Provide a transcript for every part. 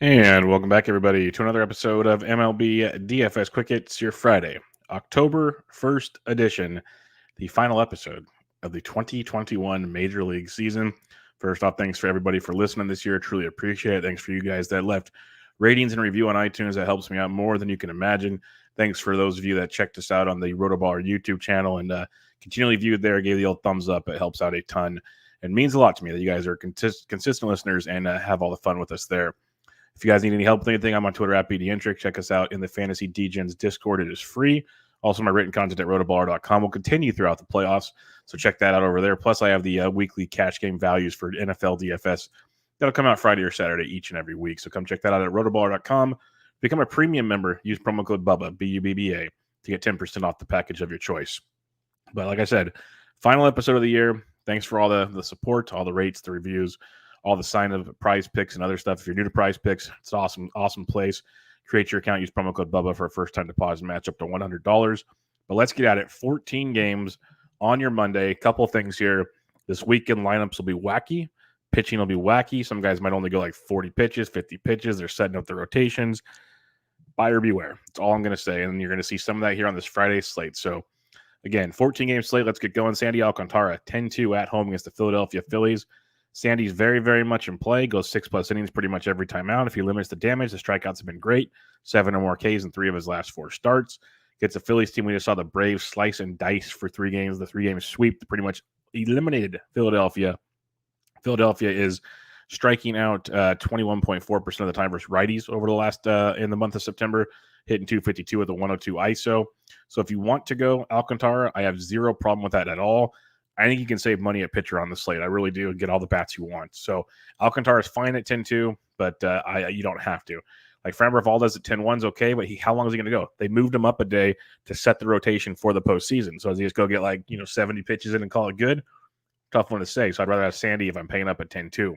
And welcome back, everybody, to another episode of MLB DFS Quick Hits, your Friday, October 1st edition, the final episode of the 2021 Major League season. First off, thanks for everybody for listening this year. Truly appreciate it. Thanks for you guys that left ratings and review on iTunes. That helps me out more than you can imagine. Thanks for those of you that checked us out on the RotoBaller YouTube channel and continually viewed there, gave the old thumbs up. It helps out a ton and means a lot to me that you guys are consistent listeners and have all the fun with us there. If you guys need any help with anything, I'm on Twitter at BDintric. Check us out in the Fantasy Degens Discord. It is free. Also, my written content at rotoballer.com will continue throughout the playoffs, so check that out over there. Plus, I have the weekly cash game values for NFL DFS that'll come out Friday or Saturday each and every week. So come check that out at rotoballer.com. Become a premium member. Use promo code Bubba, B-U-B-B-A, to get 10% off the package of your choice. But like I said, final episode of the year. Thanks for all the support, all the rates, the reviews, all the sign of Prize Picks and other stuff. If you're new to Prize Picks, it's an awesome place. Create your account, use promo code Bubba for a first-time deposit match up to $100. But let's get at it. 14 games on your Monday. A couple things here. This weekend lineups will be wacky. Pitching will be wacky. Some guys might only go like 40 pitches, 50 pitches. They're setting up their rotations. Buyer beware. That's all I'm going to say. And you're going to see some of that here on this Friday slate. So, again, 14-game slate. Let's get going. Sandy Alcantara, 10-2 at home against the Philadelphia Phillies. Sandy's very, very much in play. Goes 6+ innings pretty much every time out. If he limits the damage, the strikeouts have been great. 7 or more Ks in 3 of his last 4 starts. Gets a Phillies team. We just saw the Braves slice and dice for 3 games. The 3-game sweep pretty much eliminated Philadelphia. Philadelphia is striking out 21.4% of the time versus righties over the last in the month of September, hitting 252 with a 102 ISO. So if you want to go Alcantara, I have zero problem with that at all. I think you can save money at pitcher on the slate. I really do, and get all the bats you want. So Alcantara is fine at 10-2, but you don't have to. Like Framber Valdez at 10-1 is okay, but how long is he going to go? They moved him up a day to set the rotation for the postseason. So does he just go get 70 pitches in and call it good? Tough one to say. So I'd rather have Sandy if I'm paying up at 10-2.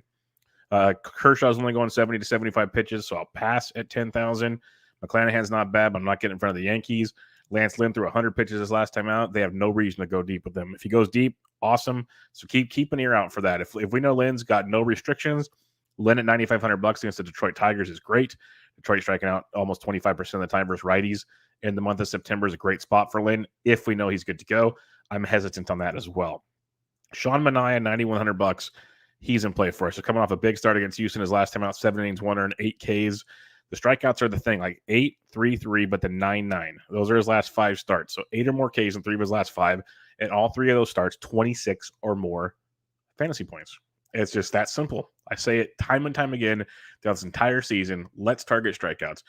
Kershaw's only going 70 to 75 pitches, so I'll pass at 10,000. McClanahan's not bad, but I'm not getting in front of the Yankees. Lance Lynn threw 100 pitches his last time out. They have no reason to go deep with him. If he goes deep, awesome. So keep an ear out for that. If we know Lynn's got no restrictions, Lynn at $9,500 against the Detroit Tigers is great. Detroit striking out almost 25% of the time versus righties in the month of September is a great spot for Lynn. If we know he's good to go, I'm hesitant on that as well. Sean Manaea, $9,100. He's in play for us. So coming off a big start against Houston his last time out, 7 innings, 1 earned, 8 Ks. The strikeouts are the thing, like 8, 3, 3, but the 9, 9. Those are his last 5 starts. So 8 or more Ks in 3 of his last 5. And all 3 of those starts, 26 or more fantasy points. It's just that simple. I say it time and time again throughout this entire season. Let's target strikeouts.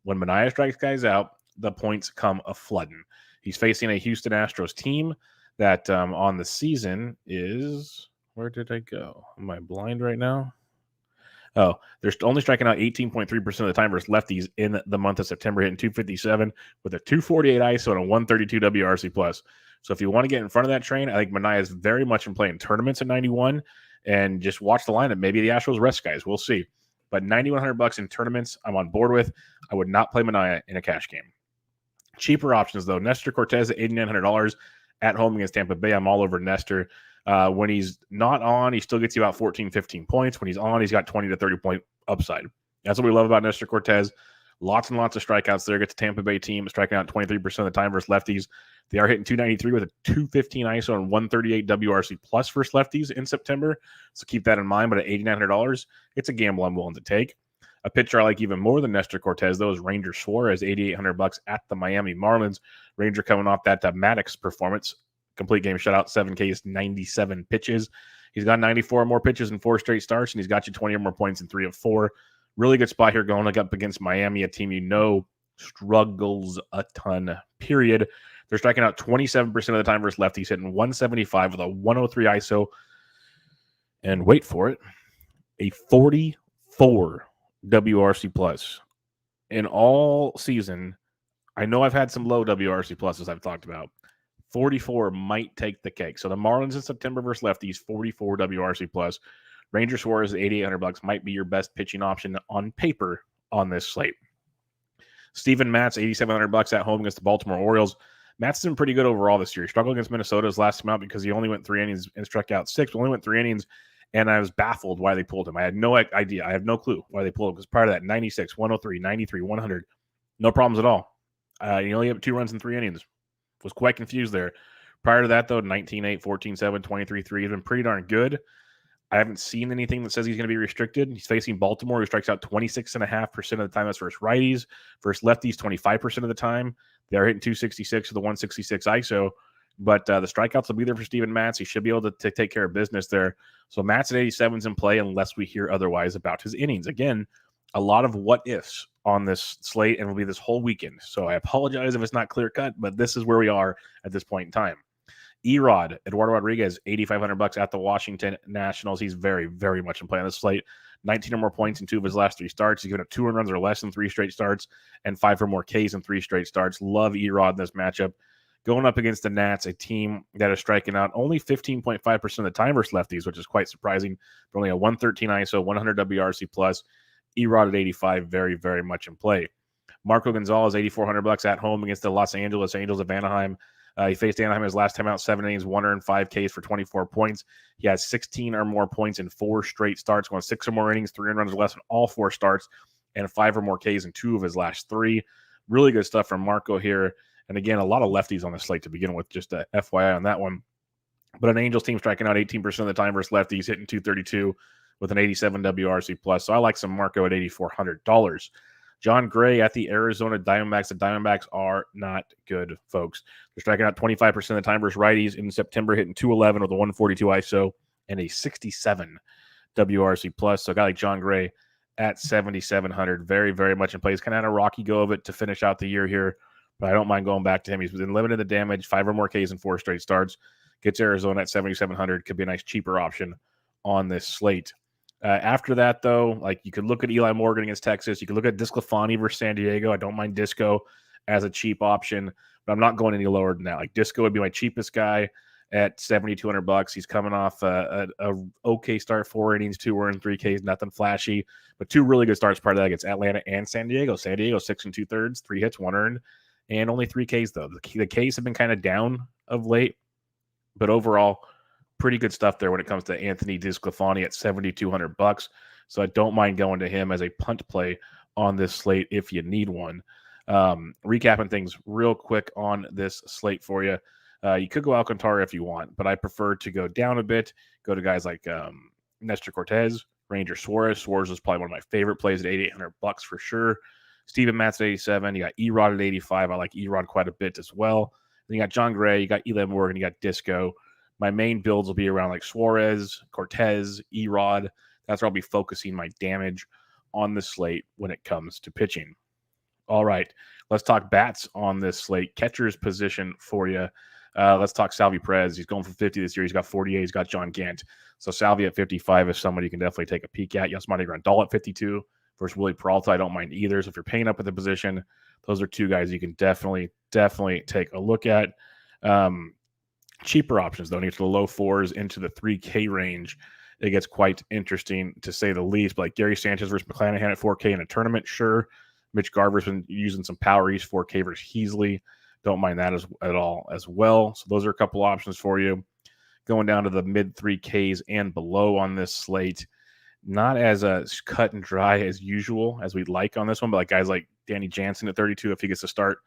When Manaea strikes guys out, the points come a-flooding. He's facing a Houston Astros team that on the season is... Where did I go? Am I blind right now? Oh, they're only striking out 18.3% of the time versus lefties in the month of September, hitting 257 with a 248 ISO and a 132 WRC plus. So if you want to get in front of that train, I think Manaea is very much in play in tournaments at 91, and just watch the lineup. Maybe the Astros rest guys. We'll see. But $9,100 in tournaments, I'm on board with. I would not play Manaea in a cash game. Cheaper options though. Nestor Cortez at $8,900 at home against Tampa Bay. I'm all over Nestor. When he's not on, he still gets you about 14, 15 points. When he's on, he's got 20 to 30 point upside. That's what we love about Nestor Cortez. Lots and lots of strikeouts there. Gets the Tampa Bay team striking out 23% of the time versus lefties. They are hitting 293 with a 215 ISO and 138 WRC plus versus lefties in September. So keep that in mind. But at $8,900, it's a gamble I'm willing to take. A pitcher I like even more than Nestor Cortez, though, is Ranger Suarez, $8,800 at the Miami Marlins. Ranger coming off that Maddox performance. Complete game shutout, 7 Ks, 97 pitches. He's got 94 or more pitches in 4 straight starts, and he's got you 20 or more points in 3 of 4. Really good spot here going up against Miami, a team you know struggles a ton, period. They're striking out 27% of the time versus lefties, hitting 175 with a 103 ISO. And wait for it, a 44 WRC plus. In all season, I know I've had some low WRC pluses I've talked about. 44 might take the cake. So the Marlins in September versus lefties, 44 WRC plus. Ranger Suarez at $8,800 might be your best pitching option on paper on this slate. Steven Matz, $8,700 at home against the Baltimore Orioles. Matt's been pretty good overall this year. He struggled against Minnesota his last time out because he only went 3 innings and struck out 6. Only went 3 innings And I was baffled why they pulled him. I had no idea. I have no clue why they pulled him, because prior to that, 96, 103, 93, 100, no problems at all. He only had 2 runs in 3 innings. Was quite confused there. Prior to that, though, 19-8, 14-7, 23-3. He's been pretty darn good. I haven't seen anything that says he's going to be restricted. He's facing Baltimore, who strikes out 26.5% of the time as versus righties. Versus lefties, 25% of the time. They're hitting 266 with the 166 ISO. But the strikeouts will be there for Steven Matz. He should be able to take care of business there. So Matz at 87 is in play unless we hear otherwise about his innings. Again, a lot of what-ifs on this slate, and will be this whole weekend. So I apologize if it's not clear-cut, but this is where we are at this point in time. Erod, Eduardo Rodriguez, $8,500 at the Washington Nationals. He's very, very much in play on this slate. 19 or more points in 2 of his last 3 starts. He's given up 2 runs or less in 3 straight starts, and 5 or more Ks in 3 straight starts. Love Erod in this matchup. Going up against the Nats, a team that is striking out only 15.5% of the time versus lefties, which is quite surprising. For only a 113 ISO, 100 WRC plus. Erod at 85, very, very much in play. Marco Gonzalez, $8,400 at home against the Los Angeles Angels of Anaheim. He faced Anaheim his last time out, 7 innings, 1 earned, 5 Ks for 24 points. He has 16 or more points in 4 straight starts, going 6 or more innings, 3 earned runs or less in all 4 starts, and 5 or more Ks in 2 of his last 3. Really good stuff from Marco here. And again, a lot of lefties on the slate to begin with, just a FYI on that one. But an Angels team striking out 18% of the time versus lefties, hitting 232 with an 87 WRC plus. So I like some Marco at $8,400. John Gray at the Arizona Diamondbacks. The Diamondbacks are not good, folks. They're striking out 25% of the time versus righties in September, hitting 211 with a 142 ISO and a 67 WRC plus. So a guy like John Gray at 7,700, very, very much in play. He's kind of had a rocky go of it to finish out the year here, but I don't mind going back to him. He's been limited the damage, 5 or more Ks in 4 straight starts. Gets Arizona at 7,700. Could be a nice cheaper option on this slate. After that, though, like you could look at Eli Morgan against Texas. You could look at Disclafani versus San Diego. I don't mind Disco as a cheap option, but I'm not going any lower than that. Like Disco would be my cheapest guy at $7,200. He's coming off a okay start, 4 innings, 2 earned, 3 Ks, nothing flashy, but 2 really good starts part of that against Atlanta and San Diego. San Diego 6 2/3, 3 hits, 1 earned, and only 3 Ks though. The Ks have been kind of down of late, but overall, pretty good stuff there when it comes to Anthony Disclafani at $7,200. So I don't mind going to him as a punt play on this slate if you need one. Recapping things real quick on this slate for you. You could go Alcantara if you want, but I prefer to go down a bit, go to guys like Nestor Cortez, Ranger Suarez. Suarez is probably one of my favorite plays at $8,800 for sure. Steven Matz at 87. You got Erod at 85. I like Erod quite a bit as well. Then you got John Gray, you got Eli Morgan, you got Disco. My main builds will be around like Suarez, Cortez, Erod. That's where I'll be focusing my damage on the slate when it comes to pitching. All right, let's talk bats on this slate. Catcher's position for you. Let's talk Salvi Perez. He's going for 50 this year. He's got 48. He's got John Gant. So Salvi at 55 is somebody you can definitely take a peek at. Yasmani Grandal at 52 versus Willie Peralta. I don't mind either. So if you're paying up at the position, those are 2 guys you can definitely take a look at. Cheaper options, though, into the low 4s, into the 3K range. It gets quite interesting, to say the least. But like Gary Sanchez versus McClanahan at 4K in a tournament, sure. Mitch Garver's been using some power. He's 4K versus Heasley. Don't mind that at all as well. So those are a couple options for you. Going down to the mid 3Ks and below on this slate. Not as cut and dry as usual as we'd like on this one, but like guys like Danny Jansen at 32, if he gets to start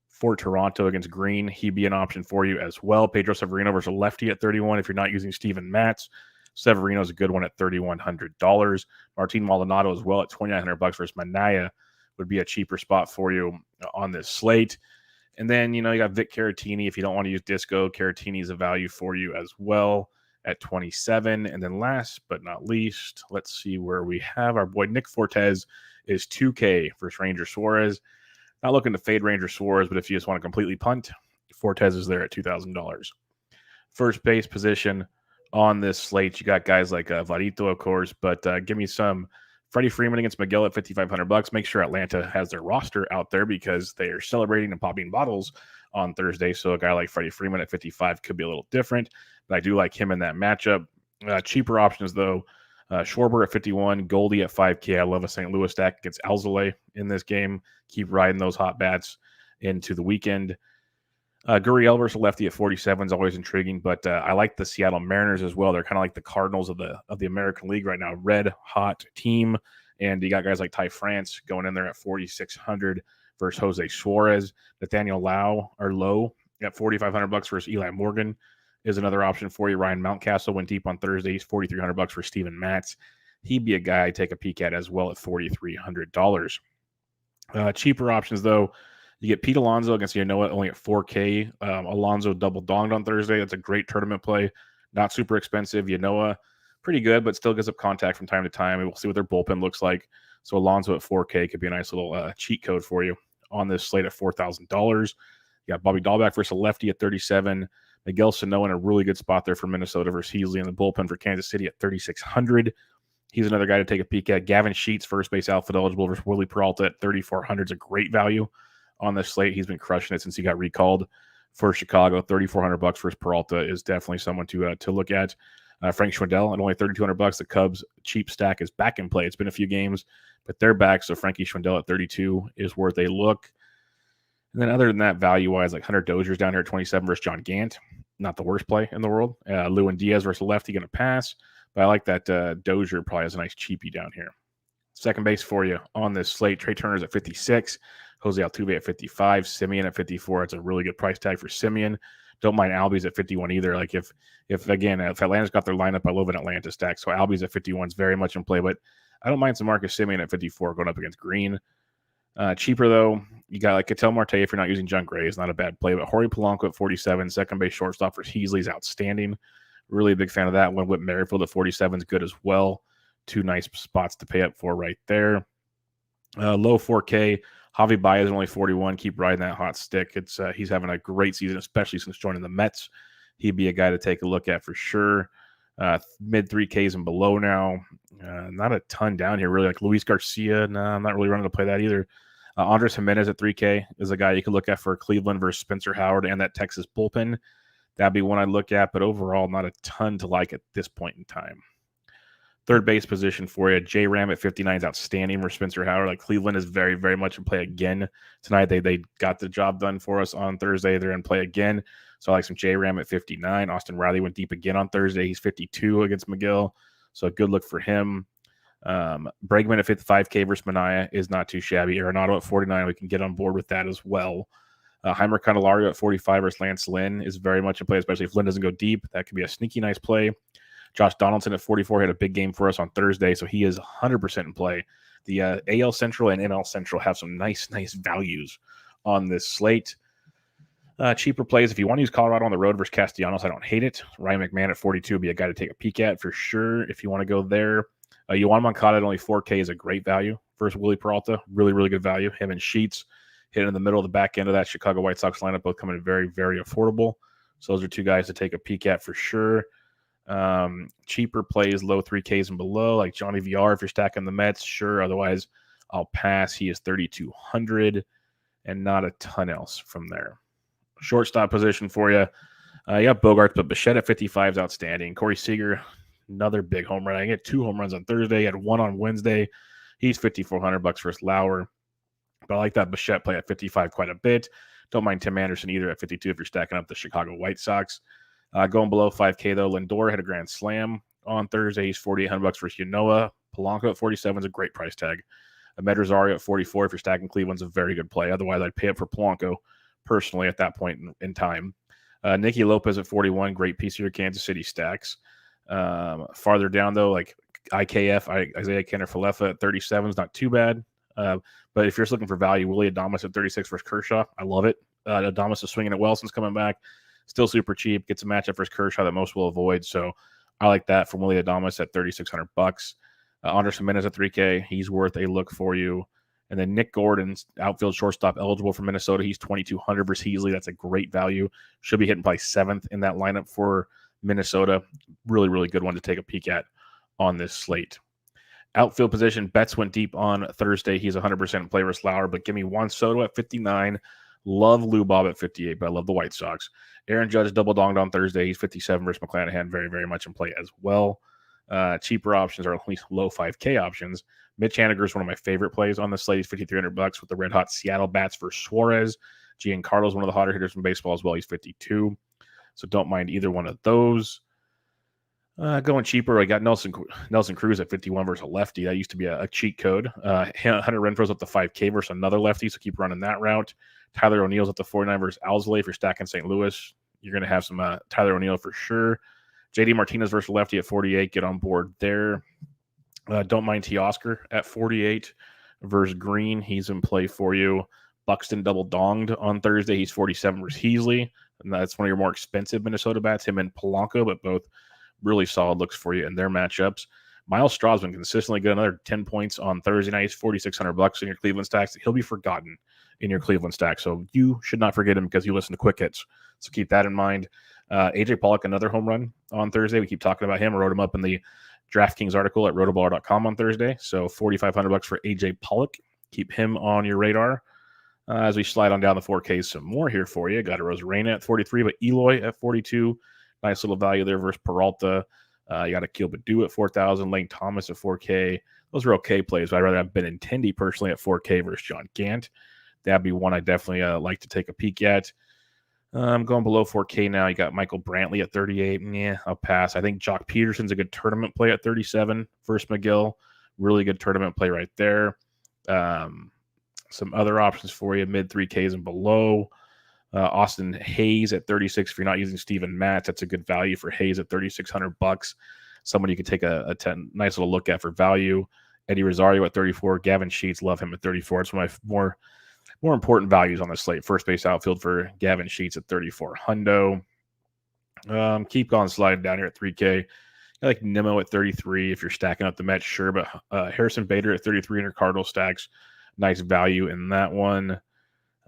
for Toronto against Green, he'd be an option for you as well. Pedro Severino versus lefty at 31 if you're not using Steven Matz. Severino's a good one at $3,100. Martin Maldonado as well at $2,900 versus Manaya would be a cheaper spot for you on this slate. And then, you got Vic Caratini. If you don't want to use Disco, Caratini is a value for you as well at 27. And then last but not least, let's see where we have our boy Nick Fortes is 2K versus Ranger Suarez. Not looking to fade Ranger Suarez, but if you just want to completely punt, Fortes is there at $2,000. First base position on this slate, you got guys like Varito, of course, but give me some Freddie Freeman against Miguel at $5,500. Make sure Atlanta has their roster out there because they are celebrating and popping bottles on Thursday. So a guy like Freddie Freeman at 55 could be a little different, but I do like him in that matchup. Cheaper options, though. Schwarber at 51, Goldie at 5K. I love a St. Louis stack against Alzolay in this game. Keep riding those hot bats into the weekend. Gurriel versus lefty at 47 is always intriguing, but I like the Seattle Mariners as well. They're kind of like the Cardinals of the American League right now. Red hot team, and you got guys like Ty France going in there at 4,600 versus Jose Suarez. Nathaniel Lowe at 4,500 bucks versus Eli Morgan is another option for you. Ryan Mountcastle went deep on Thursday. He's 4,300 bucks for Steven Matz. He'd be a guy I'd take a peek at as well at $4,300. Cheaper options though. You get Pete Alonso against Yanoa only at 4K. Alonso double donged on Thursday. That's a great tournament play. Not super expensive. Yanoa, pretty good, but still gives up contact from time to time. We'll see what their bullpen looks like. So Alonso at 4K could be a nice little cheat code for you on this slate at $4,000. You got Bobby Dahlbeck versus a lefty at 37. Miguel Sano in a really good spot there for Minnesota versus Heasley in the bullpen for Kansas City at 3,600. He's another guy to take a peek at. Gavin Sheets, first base outfield eligible versus Willie Peralta at 3,400 is a great value on this slate. He's been crushing it since he got recalled for Chicago. 3,400 bucks versus Peralta is definitely someone to look at. Frank Schwindel at only 3,200 bucks. The Cubs cheap stack is back in play. It's been a few games, but they're back. So Frankie Schwindel at 32 is worth a look. And then other than that, value-wise, like Hunter Dozier's down here at 27 versus John Gant. Not the worst play in the world. Lewin Diaz versus lefty going to pass. But I like that Dozier probably has a nice cheapie down here. Second base for you on this slate. Trey Turner's at 56. Jose Altuve at 55. Simeon at 54. It's a really good price tag for Simeon. Don't mind Albies at 51 either. Like if Atlanta's got their lineup, I love an Atlanta stack. So Albies at 51 is very much in play. But I don't mind some Marcus Simeon at 54 going up against Green. Cheaper though, you got like Ketel Marte if you're not using Junk Gray is not a bad play. But Jorge Polanco at 47. Second base shortstop for Heasley is outstanding. Really a big fan of that one. Whit Merrifield at 47 is good as well. Two nice spots to pay up for right there. Low 4K. Javi Baez at only 41. Keep riding that hot stick. It's he's having a great season, especially since joining the Mets. He'd be a guy to take a look at for sure. Mid 3Ks and below now. Not a ton down here, really. Like Luis Garcia, no, I'm not really running to play that either. Andres Jimenez at 3K is a guy you could look at for Cleveland versus Spencer Howard and that Texas bullpen. That'd be one I'd look at, but overall, not a ton to like at this point in time. Third base position for you. J Ram at 59 is outstanding for Spencer Howard. Like Cleveland is very, very much in play again tonight. They got the job done for us on Thursday. They're in play again. So I like some J Ram at 59. Austin Riley went deep again on Thursday. He's 52 against McGill. So a good look for him. Bregman at 55K versus Manaea is not too shabby. Arenado at 49. We can get on board with that as well. Heimer Candelario at 45 versus Lance Lynn is very much in play, especially if Lynn doesn't go deep. That could be a sneaky nice play. Josh Donaldson at 44 had a big game for us on Thursday, so he is 100% in play. The AL Central and NL Central have some nice values on this slate. Cheaper plays, if you want to use Colorado on the road versus Castellanos, I don't hate it. Ryan McMahon at 42 would be a guy to take a peek at for sure if you want to go there. Yoan Moncada at only 4K is a great value versus Willie Peralta. Really, really good value. Him and Sheets hitting in the middle of the back end of that Chicago White Sox lineup, both coming in very, very affordable. So those are two guys to take a peek at for sure. Cheaper plays, low 3Ks and below, like Johnny VR if you're stacking the Mets, sure. Otherwise, I'll pass. He is 3,200 and not a ton else from there. Shortstop position for you. You got Bogarts, but Bichette at 55 is outstanding. Corey Seager, another big home run. I get 2 home runs on Thursday. He had 1 on Wednesday. He's $5,400 versus Lauer. But I like that Bichette play at 55 quite a bit. Don't mind Tim Anderson either at 52 if you're stacking up the Chicago White Sox. Going below 5K, though, Lindor had a grand slam on Thursday. He's $4,800 versus Yanoa. Polanco at 47 is a great price tag. Ahmed Rosario at 44 if you're stacking Cleveland's a very good play. Otherwise, I'd pay up for Polanco personally at that point in time. Nicky Lopez at 41, great piece of your Kansas City stacks. Farther down, though, like IKF, Isaiah Kiner-Falefa at 37 is not too bad. But if you're just looking for value, Willy Adams at 36 versus Kershaw, I love it. Adames is swinging it well since coming back. Still super cheap. Gets a matchup versus Kershaw that most will avoid. So I like that from Willy Adams at $3,600. Andres Jimenez at 3K. He's worth a look for you. And then Nick Gordon's outfield shortstop eligible for Minnesota. He's $2,200 versus Heasley. That's a great value. Should be hitting probably 7th in that lineup for Minnesota. Really, really good one to take a peek at on this slate. Outfield position, Betts went deep on Thursday. He's 100% in play versus Lauer, but give me Juan Soto at 59. Love Lou Bob at 58, but I love the White Sox. Aaron Judge double donged on Thursday. He's 57 versus McClanahan. Very, very much in play as well. Cheaper options are at least low 5K options. Mitch Haniger is one of my favorite plays on the slate. He's $5,300 with the red hot Seattle bats for Suarez. Giancarlo's one of the hotter hitters in baseball as well. He's 52. So don't mind either one of those. Going cheaper, I got Nelson Cruz at 51 versus a lefty. That used to be a cheat code. Hunter Renfroe's up to 5K versus another lefty, so keep running that route. Tyler O'Neill's up to 49 versus Alzolay. If you're stacking St. Louis, you're going to have some Tyler O'Neill for sure. JD Martinez versus lefty at 48. Get on board there. Don't mind Teoscar at 48 versus Green. He's in play for you. Buxton double donged on Thursday. He's 47 versus Heasley. And that's one of your more expensive Minnesota bats, him and Polanco, but both really solid looks for you in their matchups. Miles Straw's been consistently good. Another 10 points on Thursday night. He's $4,600 in your Cleveland stacks. He'll be forgotten in your Cleveland stack. So you should not forget him because you listen to quick hits. So keep that in mind. AJ Pollock, another home run on Thursday. We keep talking about him. I wrote him up in the DraftKings article at rotoballer.com on Thursday. So $4,500 for AJ Pollock. Keep him on your radar. As we slide on down the 4Ks, some more here for you. Got a Rosarena at 43, but Eloy at 42. Nice little value there versus Peralta. You got a Akil Baddoo at 4,000. Lane Thomas at 4K. Those are okay plays, but I'd rather have Benintendi personally at 4K versus John Gant. That'd be one I definitely like to take a peek at. I'm going below 4K now. You got Michael Brantley at 38. Yeah, I'll pass. I think Jock Peterson's a good tournament play at 37 versus McGill. Really good tournament play right there. Some other options for you, mid 3Ks and below. Austin Hayes at 36. If you're not using Steven Matz, that's a good value for Hayes at $3,600. Somebody you can take a nice little look at for value. Eddie Rosario at 34. Gavin Sheets, love him at 34. It's one of my more important values on the slate. First base outfield for Gavin Sheets at 34 hundo. Keep going sliding down here at 3K. I like Nimmo at 33. If you're stacking up the Mets, sure, but Harrison Bader at 33 in your Cardinal stacks. Nice value in that one.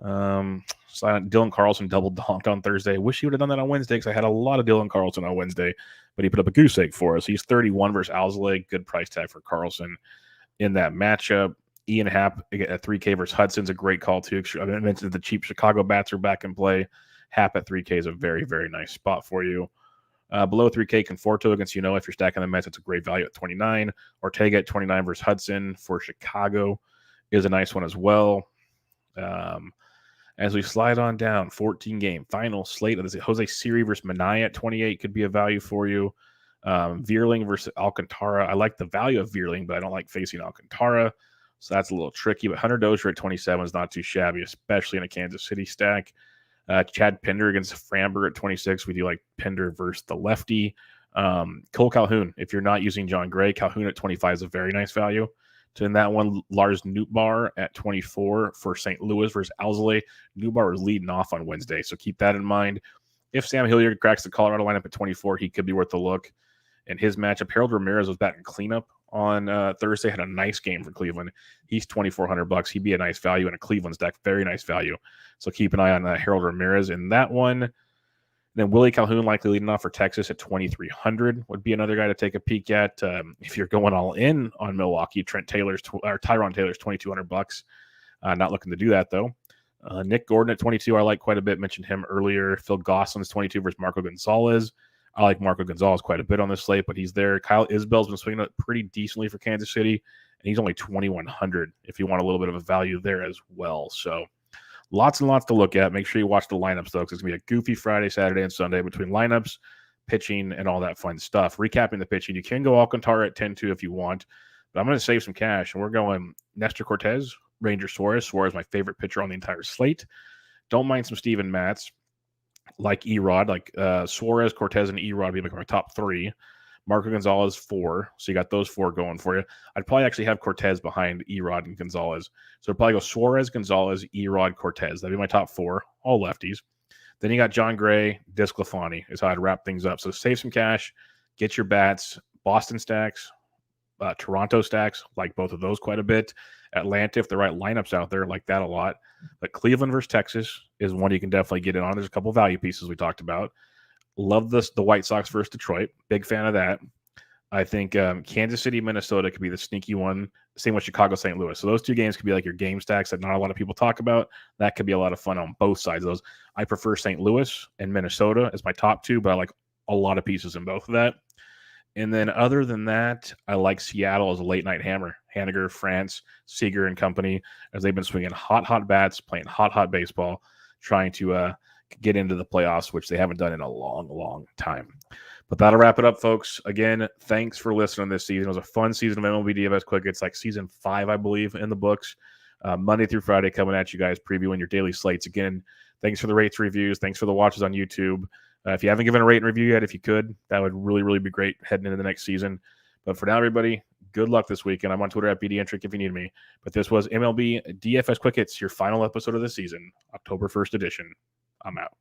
Dylan Carlson double donked on Thursday. Wish he would have done that on Wednesday because I had a lot of Dylan Carlson on Wednesday, but he put up a goose egg for us. He's 31 versus Alzolay. Good price tag for Carlson in that matchup. Ian Happ at 3K versus Hudson's a great call too. I mentioned the cheap Chicago bats are back in play. Happ at 3K is a very, very nice spot for you. Below 3K, Conforto against if you're stacking the Mets, it's a great value at 29. Ortega at 29 versus Hudson for Chicago is a nice one as well. As we slide on down, 14-game final slate. Jose Siri versus Minaya at 28 could be a value for you. Vierling versus Alcantara. I like the value of Vierling, but I don't like facing Alcantara. So that's a little tricky. But Hunter Dozier at 27 is not too shabby, especially in a Kansas City stack. Chad Pinder against Framber at 26. We do like Pinder versus the lefty. Cole Calhoun, if you're not using John Gray, Calhoun at 25 is a very nice value. So in that one, Lars Nootbaar at 24 for St. Louis versus Alzolay. Nootbaar was leading off on Wednesday, so keep that in mind. If Sam Hilliard cracks the Colorado lineup at 24, he could be worth a look. In his matchup, Harold Ramirez was batting cleanup on Thursday, had a nice game for Cleveland. He's $2,400. He'd be a nice value in a Cleveland stack, very nice value. So keep an eye on Harold Ramirez in that one. Then Willie Calhoun likely leading off for Texas at 2,300 would be another guy to take a peek at. If you're going all in on Milwaukee, Tyron Taylor's $2,200. Not looking to do that though. Nick Gordon at 22, I like quite a bit. Mentioned him earlier. Phil Gosselin's 22 versus Marco Gonzalez. I like Marco Gonzalez quite a bit on this slate, but he's there. Kyle Isbell's been swinging it pretty decently for Kansas City, and he's only 2,100 if you want a little bit of a value there as well. So lots and lots to look at. Make sure you watch the lineups, though, because it's going to be a goofy Friday, Saturday, and Sunday between lineups, pitching, and all that fun stuff. Recapping the pitching, you can go Alcantara at 10-2 if you want, but I'm going to save some cash, and we're going Nestor Cortez, Ranger Suarez. Suarez, my favorite pitcher on the entire slate. Don't mind some Steven Matz, like Erod, like Suarez, Cortez, and Erod be like my top three. Marco Gonzalez, 4. So you got those 4 going for you. I'd probably actually have Cortez behind Erod and Gonzalez. So I'd probably go Suarez, Gonzalez, Erod, Cortez. That'd be my top 4, all lefties. Then you got John Gray, Desclafani is how I'd wrap things up. So save some cash, get your bats, Boston stacks, Toronto stacks, like both of those quite a bit. Atlanta, if the right lineups out there, like that a lot. But Cleveland versus Texas is one you can definitely get in on. There's a couple value pieces we talked about. Love the White Sox versus Detroit. Big fan of that. I think Kansas City, Minnesota could be the sneaky one. Same with Chicago, St. Louis. So those 2 games could be like your game stacks that not a lot of people talk about. That could be a lot of fun on both sides of those. I prefer St. Louis and Minnesota as my top 2, but I like a lot of pieces in both of that. And then other than that, I like Seattle as a late night hammer. Haniger, France, Seeger, and company, as they've been swinging hot bats, playing hot baseball. trying to get into the playoffs, which they haven't done in a long, long time. But that'll wrap it up, folks. Again, thanks for listening this season. It was a fun season of MLB DFS Quick. It's like season 5, I believe, in the books. Monday through Friday coming at you guys, previewing your daily slates. Again, thanks for the rates, reviews. Thanks for the watches on YouTube. If you haven't given a rate and review yet, if you could, that would really, really be great heading into the next season. But for now, everybody, good luck this weekend. I'm on Twitter at BDentric if you need me. But this was MLB DFS Quick Hits, your final episode of the season, October 1st edition. I'm out.